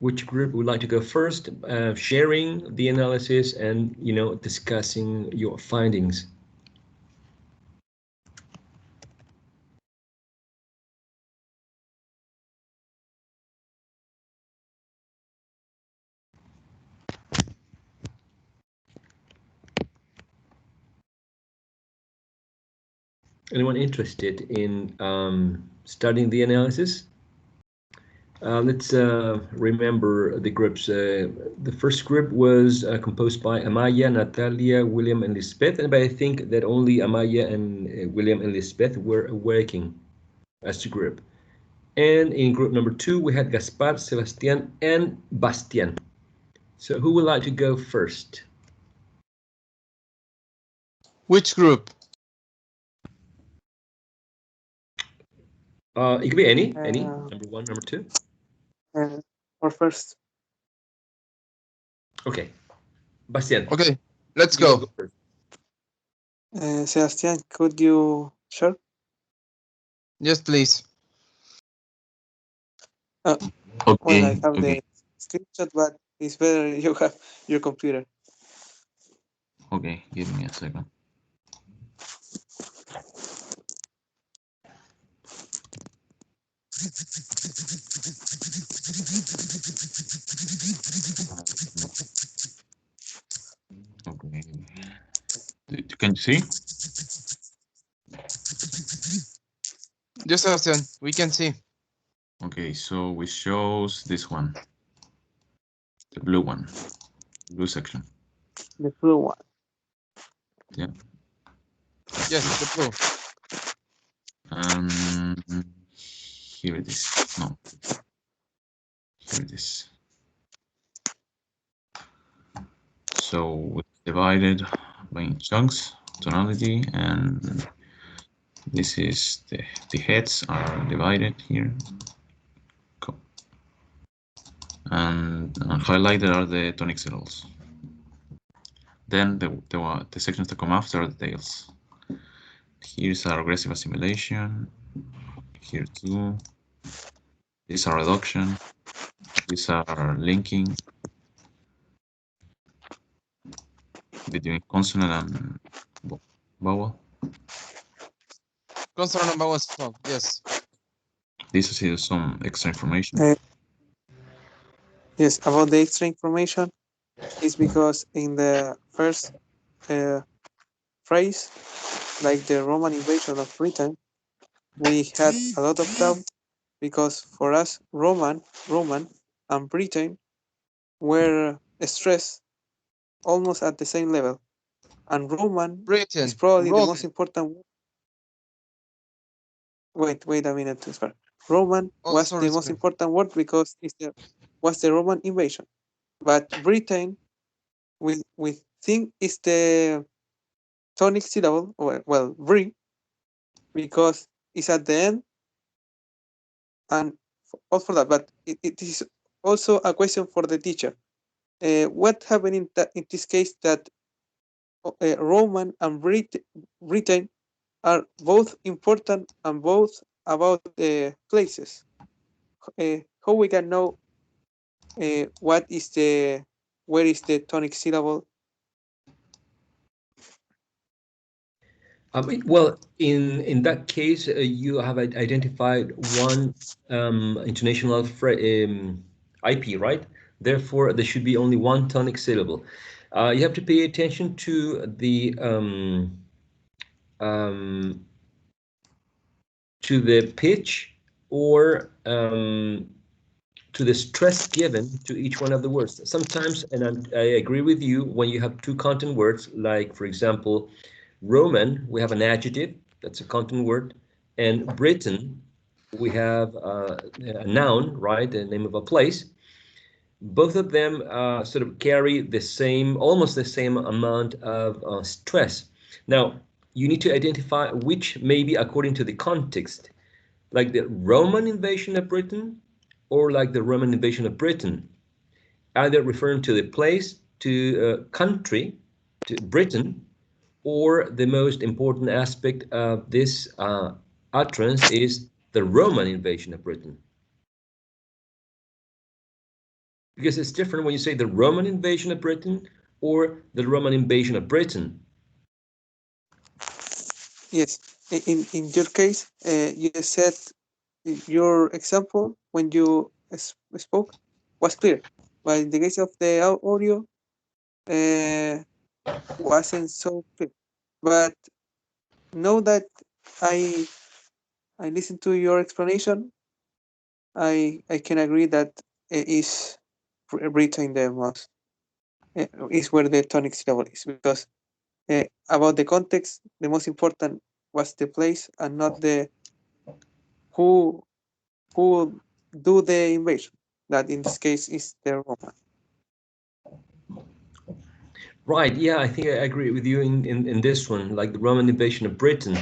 Which group would like to go first, sharing the analysis and, discussing your findings? Anyone interested in studying the analysis? Let's remember the groups. The first group was composed by Amaya, Natalia, William, and Lisbeth. And I think that only Amaya and William and Lisbeth were working as a group. And in group number 2, we had Gaspar, Sebastian, and Bastian. So who would like to go first? Which group? It could be any, number 1, number 2. Or first. Okay, Bastian. Okay, let's go. First. Sebastian, could you share? Yes, please. Okay. Well, I have the screenshot, but it's better you have your computer. Okay, give me a second. Okay. Can you see? Yes, Sebastian, we can see. Okay, so we shows this one, the blue one, blue section. The blue one. Yeah. Yes, the blue. Here it is. No. Here it is. So we divided by chunks, tonality, and this is the heads are divided here. And highlighted are the tonic syllables. Then the sections that come after are the tails. Here's our regressive assimilation. Here too. These are reduction. These are linking between consonant and vowel. Consonant and vowel, yes. This is some extra information. Yes, about the extra information is because in the first phrase, like the Roman invasion of Britain, we had a lot of doubt because for us, Roman, and Britain were stressed almost at the same level. And Roman Britain, is probably Roman. the most important. Wait a minute, Spark. Roman was the most important word because it was the Roman invasion. But Britain, we think is the tonic syllable, well, Bri, because it's at the end, and all for that. But it is also a question for the teacher. What happened in this case that Roman and Britain are both important and both about the places. How we can know where is the tonic syllable? Well, in that case, you have identified one intonational IP, right? Therefore, there should be only one tonic syllable. You have to pay attention to the pitch or to the stress given to each one of the words. Sometimes, and I agree with you, when you have two content words, like, for example, Roman, we have an adjective, that's a content word, and Britain, we have a noun, right, the name of a place. Both of them sort of carry the same, almost the same amount of stress. Now, you need to identify which maybe according to the context, like the Roman invasion of Britain or like the Roman invasion of Britain, either referring to the place, to country, to Britain, or the most important aspect of this utterance is the Roman invasion of Britain. Because it's different when you say the Roman invasion of Britain or the Roman invasion of Britain. Yes, in your case, you said your example when you spoke was clear, but in the case of the audio, wasn't so clear. But now that I listened to your explanation, I can agree that it is Britain the most is where the tonic syllable is, because about the context, the most important was the place and not the who do the invasion. That in this case is the Roman. Right, yeah, I think I agree with you in this one, like the Roman invasion of Britain.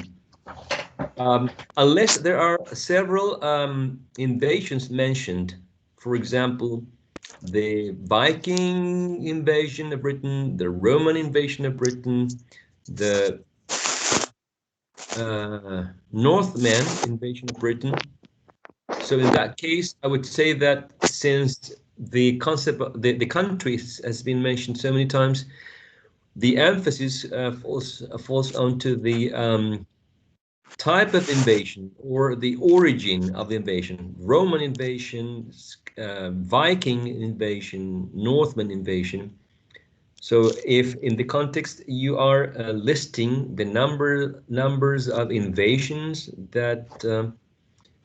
Unless there are several invasions mentioned, for example, the Viking invasion of Britain, the Roman invasion of Britain, the Northman invasion of Britain. So in that case, I would say that since the concept of the countries has been mentioned so many times, the emphasis falls onto the type of invasion or the origin of the invasion. Roman invasion, Viking invasion, Northman invasion. So if in the context you are listing the numbers of invasions that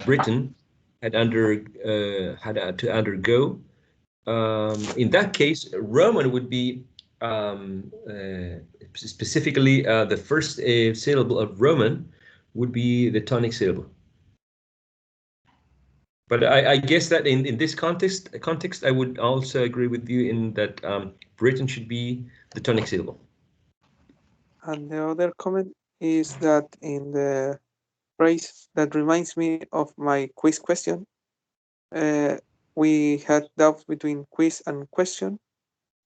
Britain had to undergo, in that case, Roman would be specifically the first syllable of Roman would be the tonic syllable. But I guess that in this context, I would also agree with you in that Britain should be the tonic syllable. And the other comment is that in the phrase that reminds me of my quiz question, we had doubts between quiz and question,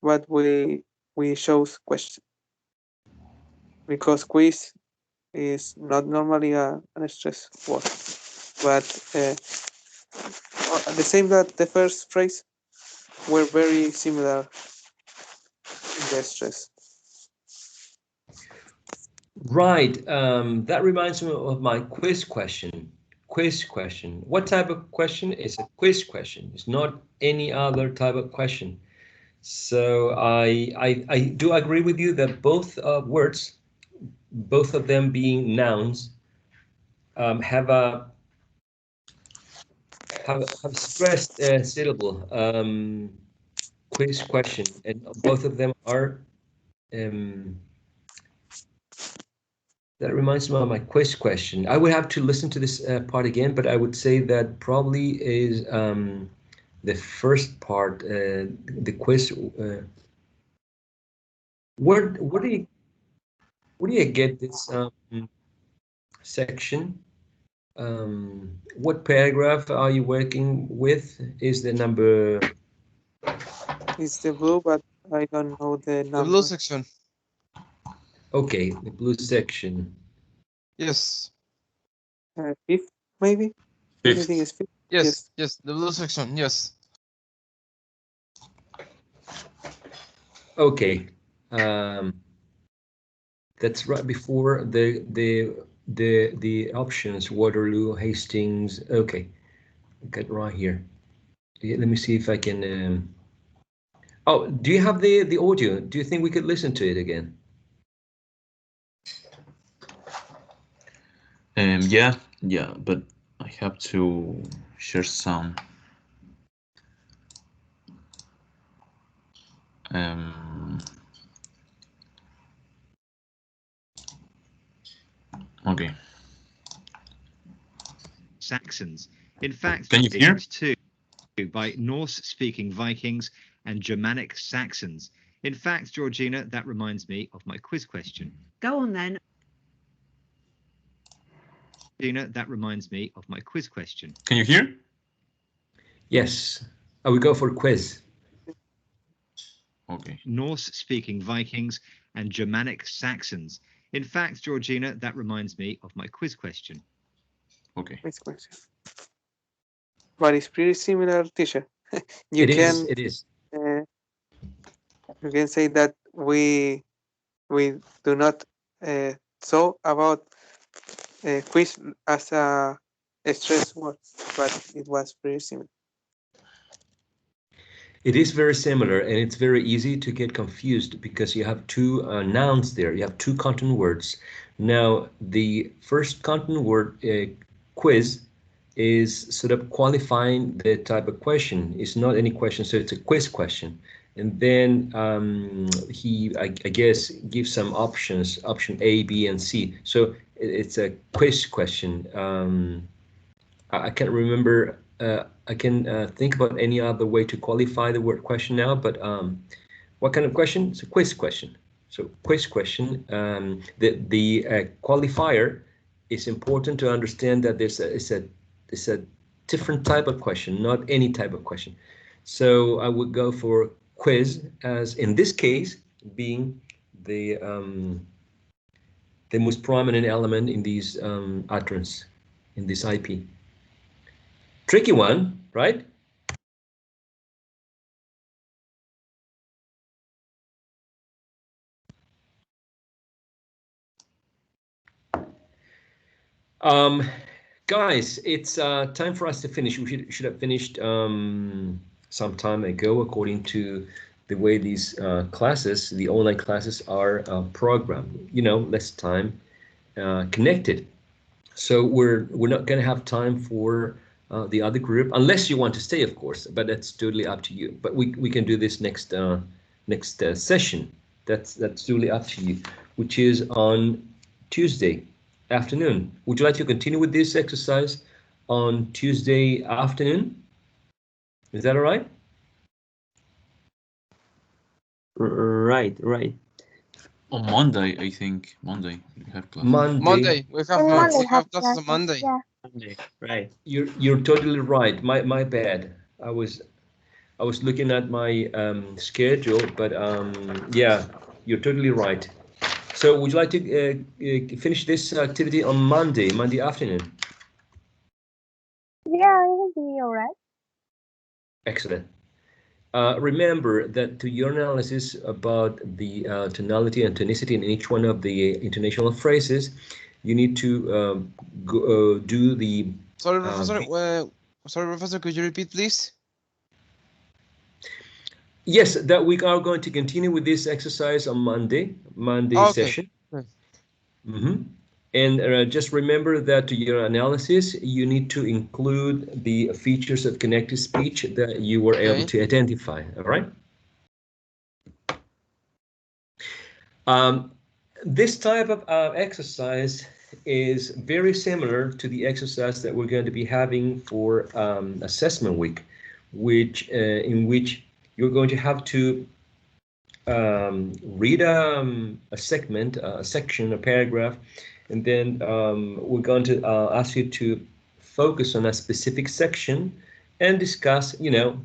but we chose question because quiz is not normally an stress word, but the same that the first phrase were very similar in the stress. Right. That reminds me of my quiz question. Quiz question. What type of question? Is a quiz question. It's not any other type of question. So I do agree with you that both words, both of them being nouns, have stressed syllable. Quiz question, and both of them are. That reminds me of my quiz question. I would have to listen to this part again, but I would say that probably is the first part, the quiz. Where do you get this section? What paragraph are you working with? Is the number? It's the blue, but I don't know the number. The blue section. Okay, the blue section. Yes. Fifth, maybe? Fifth. I think it's fifth. Yes, yes, the blue section, yes. Okay. That's right before the options, Waterloo, Hastings. Okay, got right here. Yeah, let me see if I can. Oh, do you have the audio? Do you think we could listen to it again? Yeah, but I have to share some. Okay. Saxons. In fact, Can you hear? too by Norse-speaking Vikings and Germanic Saxons. In fact, Georgina, that reminds me of my quiz question. Go on then. Georgina, that reminds me of my quiz question. Can you hear? Yes. I will go for quiz. Okay. Norse-speaking Vikings and Germanic Saxons. In fact, Georgina, that reminds me of my quiz question. Okay. Quiz question. But it's pretty similar, teacher. It is. You can say that we do not saw about quiz as a stress word, but it was very similar. It is very similar, and it's very easy to get confused because you have two nouns there. You have two content words. Now, the first content word, quiz, is sort of qualifying the type of question. It's not any question, so it's a quiz question. And then I guess, gives some options, option A, B, and C. So it's a quiz question. I can't remember. I can think about any other way to qualify the word question now, but what kind of question? It's a quiz question. So quiz question. The qualifier is important to understand that it's a different type of question, not any type of question. So I would go for quiz as, in this case, being the most prominent element in these utterance, in this IP. Tricky one, right? Guys, it's time for us to finish. We should have finished some time ago, according to the way these classes, the online classes, are programmed. You know, less time connected. So we're not going to have time for the other group, unless you want to stay, of course. But that's totally up to you. But we can do this next session. That's totally up to you, which is on Tuesday afternoon. Would you like to continue with this exercise on Tuesday afternoon? Is that all right? Right. On Monday, I think. Monday, we have class. Monday. We have classes on Monday. Yeah. Monday, right. You're totally right. My bad. I was looking at my schedule, but yeah, you're totally right. So would you like to finish this activity on Monday afternoon? Yeah, it will be all right. Excellent. Remember that to your analysis about the tonality and tonicity in each one of the intonational phrases, you need to do the... Sorry, Professor. Sorry, Professor, could you repeat, please? Yes, that we are going to continue with this exercise on Monday session. Okay. And just remember that to your analysis, you need to include the features of connected speech that you were able to identify, all right? This type of exercise is very similar to the exercise that we're going to be having for assessment week, in which you're going to have to read a segment, a section, a paragraph, and then we're going to ask you to focus on a specific section and discuss, you know,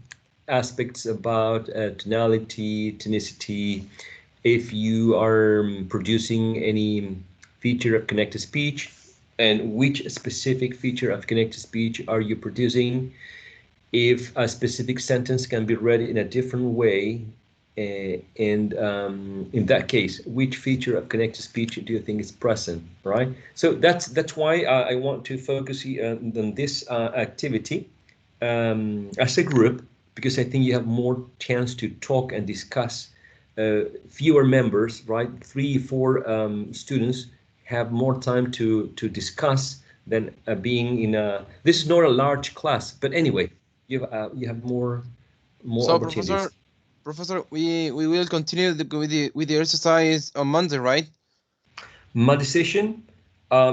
aspects about tonality, tonicity, if you are producing any feature of connected speech, and which specific feature of connected speech are you producing, if a specific sentence can be read in a different way, and in that case, which feature of connected speech do you think is present, right? So that's why I want to focus on this activity as a group, because I think you have more chance to talk and discuss. Fewer members, right? 3-4 students have more time to discuss than being in a... This is not a large class, but anyway, you have more so opportunities. Professor, we will continue with the exercise on Monday, right? Monday session,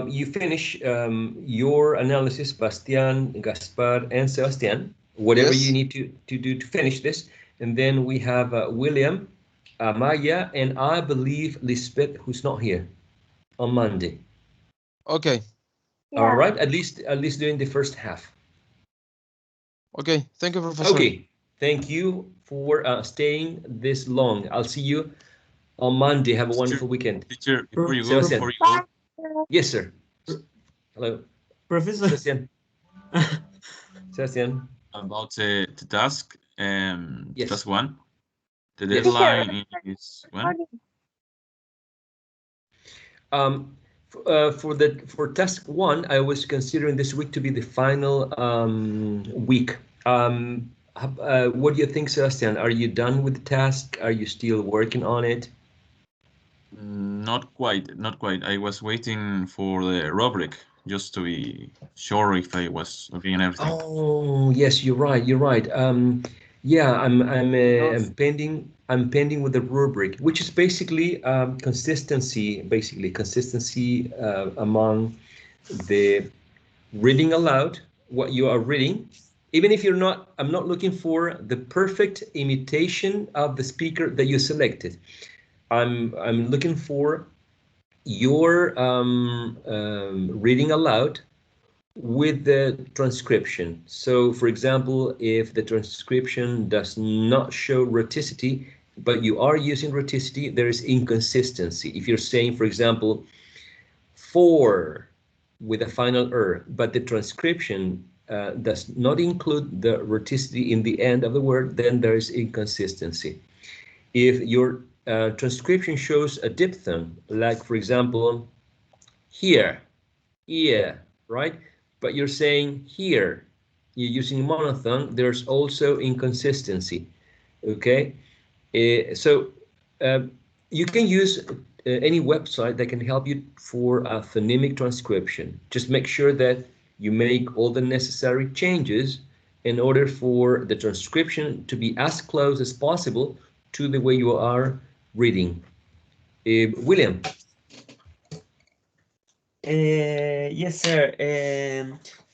you finish your analysis, Bastian, Gaspar, and Sebastian, whatever you need to do to finish this, and then we have William, Maya, and I believe Lisbeth, who's not here on Monday. Okay. Yeah. All right, at least during the first half. Okay, thank you, Professor. Okay, thank you for staying this long. I'll see you on Monday. Have a wonderful weekend. Teacher, before you go, Yes, sir. Hello. Professor. Sebastian. Sebastian. About the task, yes. task 1. The Yes. deadline is when? For task 1, I was considering this week to be the final week. What do you think, Sebastian? Are you done with the task? Are you still working on it? Not quite, not quite. I was waiting for the rubric just to be sure if I was okay and everything. Oh, yes, you're right. You're right. Yeah, I'm pending. I'm pending with the rubric, which is basically consistency. Basically, consistency among the reading aloud what you are reading, even if you're not. I'm not looking for the perfect imitation of the speaker that you selected. I'm looking for your reading aloud with the transcription. So, for example, if the transcription does not show rhoticity, but you are using rhoticity, there is inconsistency. If you're saying, for example, for with a final but the transcription does not include the rhoticity in the end of the word, then there is inconsistency. If your transcription shows a diphthong, like, for example, here, here, right? But you're saying here, you're using monophthong, there's also inconsistency, okay? So you can use any website that can help you for a phonemic transcription. Just make sure that you make all the necessary changes in order for the transcription to be as close as possible to the way you are reading. William. Yes, sir.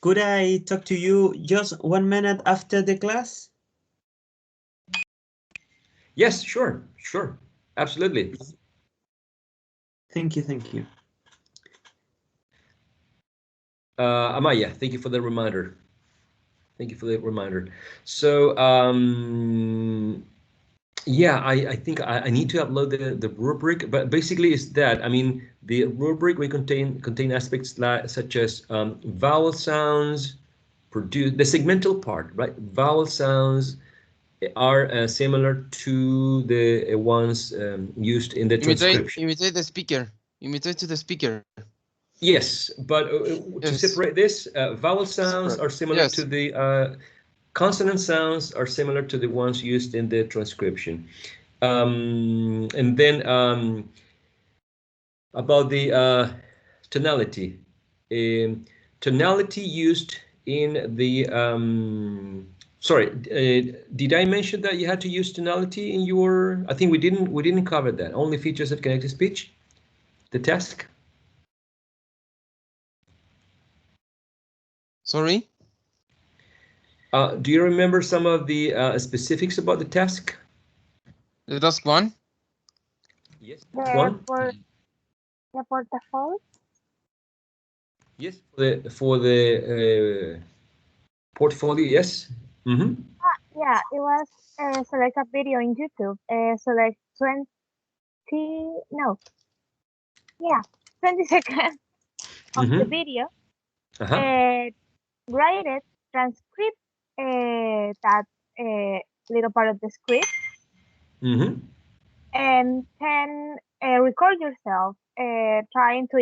Could I talk to you just 1 minute after the class? Yes, sure, sure, absolutely. Thank you, thank you. Amaya, thank you for the reminder. Thank you for the reminder. So, yeah, I think I need to upload the rubric, but basically it's that. I mean, the rubric will contain aspects such as vowel sounds, the segmental part, right? Vowel sounds are similar to the ones used in the transcription. Imitate the speaker. Imitate to the speaker. Yes, but to separate this, vowel sounds are similar to the consonant sounds are similar to the ones used in the transcription. And then about the tonality. Tonality used in the sorry, did I mention that you had to use tonality in your? I think we didn't cover that. Only features of connected speech, the task. Sorry? Do you remember some of the specifics about the task? The task 1? Yes, the portfolio. Yes, for the portfolio. Yes. Mm-hmm. Yeah, it was select a video in YouTube. Select 20 seconds of the video. Write it, transcript that little part of the script, and then record yourself trying to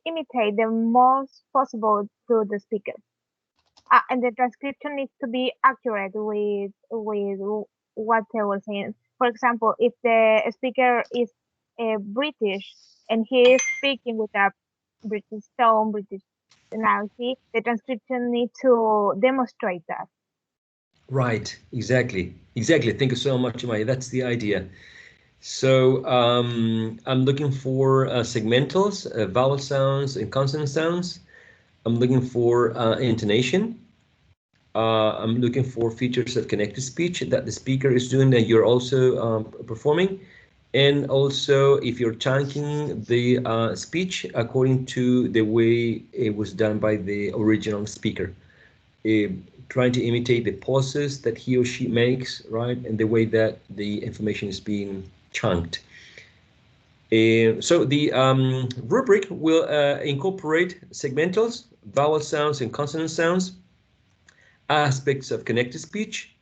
imitate the most possible to the speaker. And the transcription needs to be accurate with what they were saying. For example, if the speaker is British and he is speaking with a British tone, British tonality, the transcription needs to demonstrate that. Right, exactly. Thank you so much, Maya. That's the idea. So I'm looking for segmentals, vowel sounds, and consonant sounds. I'm looking for intonation. I'm looking for features of connected speech that the speaker is doing that you're also performing. And also if you're chunking the speech according to the way it was done by the original speaker. Trying to imitate the pauses that he or she makes, right? And the way that the information is being chunked. So the rubric will incorporate segmentals, vowel sounds and consonant sounds, aspects of connected speech,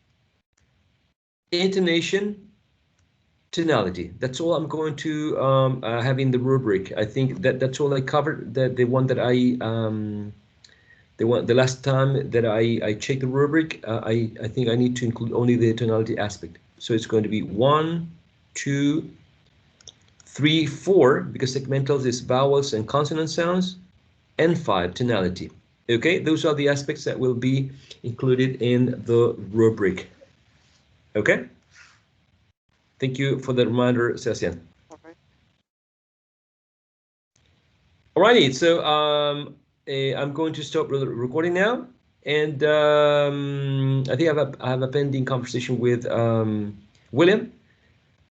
intonation, tonality. That's all I'm going to have in the rubric. I think that's all I covered. The one that the last time that I checked the rubric, I think I need to include only the tonality aspect. So it's going to be 1, 2, 3, 4, because segmentals is vowels and consonant sounds, and 5, tonality. Okay, those are the aspects that will be included in the rubric. Okay? Thank you for the reminder, Sebastian. Okay. Alrighty, so I'm going to stop recording now, and I think I have a pending conversation with William.